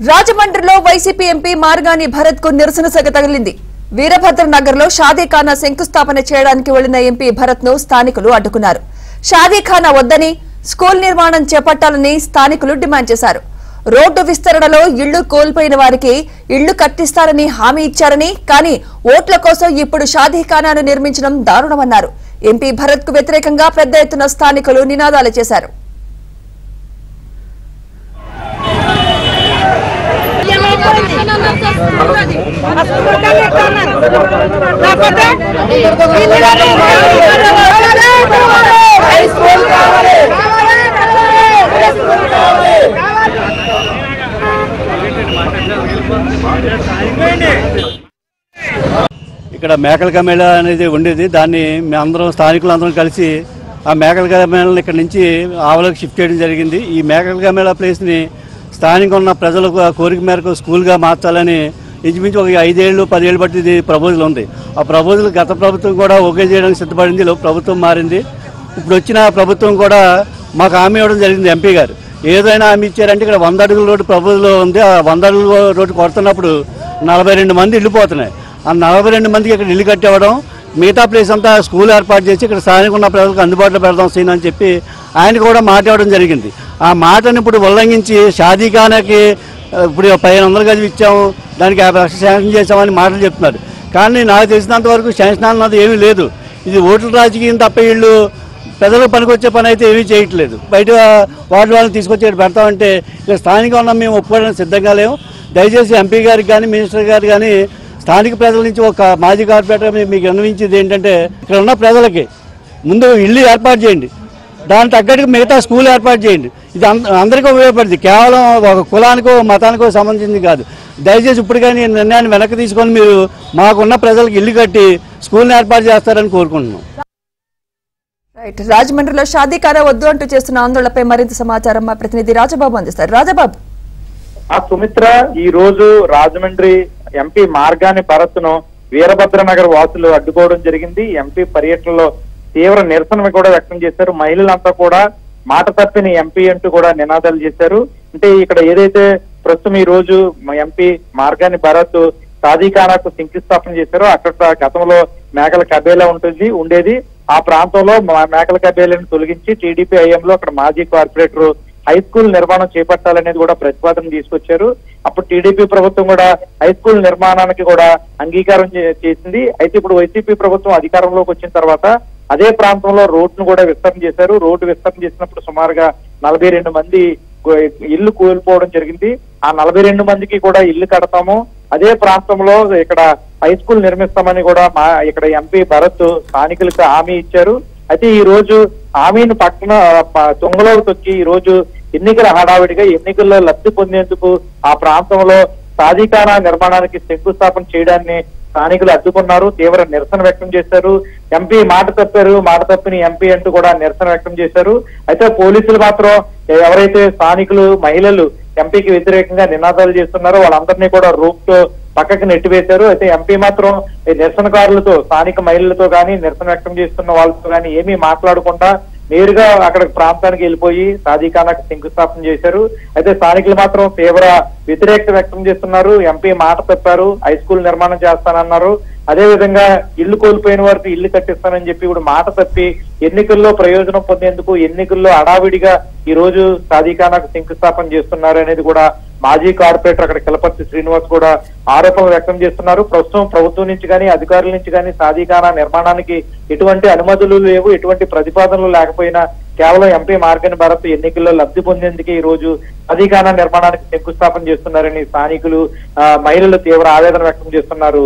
రాజమండ్రిలో YCP MP Margani Bharat కు నిరసన సెగ తగిలింది. వీరభద్ర నగర్ లో షాదీఖానా శంకుస్థాపన చేయడానికి వెళ్లిన ఎంపీ భరత్ ను స్థానికులు అడ్డుకున్నారు. షాదీఖానా వద్దని స్కూల్ నిర్మాణం చేపట్టాలని స్థానికులు డిమాండ్ చేశారు. రోడ్డు విస్తరణలో ఇళ్లు కోల్పోయిన వారికి ఇళ్లు కట్టిస్తారని హామీ ఇచ్చారని, కానీ ఓట్ల కోసం ఇప్పుడు షాదీఖానాను నిర్మించడం దారుణమన్నారు. ఎంపీ భరత్ కు వ్యతిరేకంగా పెద్ద ఎత్తున స్థానికులు నినాదాలు చేశారు. ఇక్కడ మేకల కమేళ అనేది ఉండేది. దాన్ని అందరం స్థానికులందరం కలిసి ఆ మేకల కమేళని ఇక్కడ నుంచి ఆవలకు షిఫ్ట్ చేయడం జరిగింది. ఈ మేకల కమేళ ప్లేస్ని స్థానికంగా ఉన్న ప్రజలకు కోరిక మేరకు స్కూల్గా మార్చాలని ఇంచుమించు ఒక 5 ఏళ్ళు 10 ఏళ్ళు బట్టి ఇది ప్రపోజల్ ఉంది. ఆ ప్రపోజల్ గత ప్రభుత్వం కూడా ఓకే చేయడానికి సిద్ధపడింది. ప్రభుత్వం మారింది. ఇప్పుడు వచ్చిన ప్రభుత్వం కూడా మాకు హామీ ఇవ్వడం జరిగింది. ఎంపీ గారు ఏదైనా హామీ ఇచ్చారంటే ఇక్కడ 100 అడుగుల రోడ్డు ప్రపోజల్ ఉంది. ఆ 100 అడుగుల రోడ్డు కొడుతున్నప్పుడు 42 మంది ఇల్లు పోతున్నాయి. ఆ 42 మందికి ఇక్కడ ఇల్లు కట్టివ్వడం, మిగతా ప్లేస్ అంతా స్కూల్ ఏర్పాటు చేసి ఇక్కడ స్థానిక ఉన్న ప్రజలకు అందుబాటులో పెడదాం సీన్ అని చెప్పి ఆయన కూడా మాట ఇవ్వడం జరిగింది. ఆ మాటను ఇప్పుడు ఉల్లంఘించి షాదీఖానాకి ఇప్పుడు 1500 గజం ఇచ్చాము, దానికి 50 లక్షలు శాంక్షన్ చేసామని మాటలు చెప్తున్నారు. కానీ నాకు తెలిసినంత వరకు శాంక్షన్ అన్నది ఏమీ లేదు. ఇది ఓట్ల రాజకీయం తప్ప వీళ్ళు ప్రజలకు పనికొచ్చే పని అయితే ఏమీ చేయట్లేదు. బయట వార్డు వాళ్ళని తీసుకొచ్చి పెడతామంటే ఇక్కడ స్థానికంగా ఉన్న మేము ఒప్పుకోవడానికి సిద్ధంగా లేము. దయచేసి ఎంపీ గారికి కానీ మినిస్టర్ గారు కానీ స్థానిక ప్రజల నుంచి ఒక మాజీ కార్పొరేటర్ మీకు అన్వయించేది ఏంటంటే ఇక్కడ ఉన్న ప్రజలకి ముందు ఇల్లు ఏర్పాటు చేయండి, దానికి తగ్గట్టుగా మిగతా స్కూల్ ఏర్పాటు చేయండి. ఇది అందరికీ ఉపయోగపడుతుంది, కేవలం ఒక కులానికో మతానికో సంబంధించింది కాదు. దయచేసి ఇప్పుడు కానీ నిర్ణయాన్ని వెనక్కి తీసుకొని మీరు మాకున్న ప్రజలకు ఇల్లు కట్టి స్కూల్ని ఏర్పాటు చేస్తారని కోరుకుంటున్నాం. రాజమండ్రిలో షాదీఖానా వద్దు అంటూ చేస్తున్న ఆందోళనపై మరింత సమాచారం మా ప్రతినిధి రాజబాబు అందిస్తారు. రాజబాబు. సుమిత్ర, ఈ రోజు రాజమండ్రి ఎంపీ మార్గాని భరత్ ను వీరభద్ర నగర్ వాసులు అడ్డుకోవడం జరిగింది. ఎంపీ పర్యటనలో తీవ్ర నిరసన కూడా వ్యక్తం చేశారు. మహిళలంతా కూడా మాట తప్పిన ఎంపీ అంటూ కూడా నినాదాలు చేశారు. అంటే ఇక్కడ ఏదైతే ప్రస్తుతం ఈ రోజు ఎంపీ మార్గాని భరత్ షాదీఖానాకు శంకుస్థాపన చేశారో అక్కడ గతంలో మేకల కబేలా ఉండేది. ఆ ప్రాంతంలో మేకల కబేలాను తొలగించి టీడీపీ హయాంలో అక్కడ మాజీ కార్పొరేటర్ హై స్కూల్ నిర్మాణం చేపట్టాలనేది కూడా ప్రతిపాదన తీసుకొచ్చారు. అప్పుడు టీడీపీ ప్రభుత్వం కూడా హై స్కూల్ నిర్మాణానికి కూడా అంగీకారం చేసింది. అయితే ఇప్పుడు వైసీపీ ప్రభుత్వం అధికారంలోకి వచ్చిన తర్వాత అదే ప్రాంతంలో రోడ్డును కూడా విస్తరణ చేశారు. రోడ్డు విస్తరణ చేసినప్పుడు సుమారుగా 42 మంది ఇల్లు కూలిపోవడం జరిగింది. ఆ 42 మందికి కూడా ఇల్లు కడతాము, అదే ప్రాంతంలో ఇక్కడ హై స్కూల్ నిర్మిస్తామని కూడా ఇక్కడ ఎంపీ భరత్ స్థానికులకు హామీ ఇచ్చారు. అయితే ఈ రోజు హామీని పక్కన తొంగలోకి తొక్కి ఈ రోజు ఎన్నికల హడావిడిగా ఎన్నికల్లో లబ్ధి పొందేందుకు ఆ ప్రాంతంలో షాదీఖానా నిర్మాణానికి శంకుస్థాపన చేయడాన్ని స్థానికులు అడ్డుకున్నారు. తీవ్ర నిరసన వ్యక్తం చేశారు. ఎంపీ మాట తప్పిన ఎంపీ అంటూ కూడా నిరసన వ్యక్తం చేశారు. అయితే పోలీసులు మాత్రం ఎవరైతే స్థానికులు మహిళలు ఎంపీకి వ్యతిరేకంగా నినాదాలు చేస్తున్నారో వాళ్ళందరినీ కూడా రూప్తో పక్కకి నెట్టివేశారు. అయితే ఎంపీ మాత్రం నిరసనకారులతో స్థానిక మహిళలతో కానీ నిరసన వ్యక్తం చేస్తున్న వాళ్ళతో కానీ ఏమీ మాట్లాడకుండా నేరుగా అక్కడ ప్రాంతానికి వెళ్ళిపోయి షాదీఖానాకు శంకుస్థాపన చేశారు. అయితే స్థానికులు మాత్రం తీవ్ర వ్యతిరేకత వ్యక్తం చేస్తున్నారు. ఎంపీ మాట తప్పారు, హై స్కూల్ నిర్మాణం చేస్తానన్నారు. అదే విధంగా ఇల్లు కోల్పోయిన వారికి ఇల్లు కట్టిస్తానని చెప్పి ఇప్పుడు మాట తప్పి ఎన్నికల్లో ప్రయోజనం పొందేందుకు ఎన్నికల్లో హడావిడిగా ఈ రోజు షాదీఖానాకు శంకుస్థాపన చేస్తున్నారు అనేది కూడా మాజీ కార్పొరేటర్ అక్కడ కిలపర్తి శ్రీనివాస్ కూడా ఆరోపణలు వ్యక్తం చేస్తున్నారు. ప్రస్తుతం ప్రభుత్వం నుంచి కానీ అధికారుల నుంచి కానీ షాదీఖానా నిర్మాణానికి ఎటువంటి అనుమతులు లేవు, ఎటువంటి ప్రతిపాదనలు లేకపోయినా కేవలం ఎంపీ మార్గాని భరత్ ఎన్నికల్లో లబ్ధి పొందేందుకే ఈ రోజు షాదీఖానా నిర్మాణానికి శంకుస్థాపన చేస్తున్నారని స్థానికులు మహిళలు తీవ్ర ఆవేదన వ్యక్తం చేస్తున్నారు.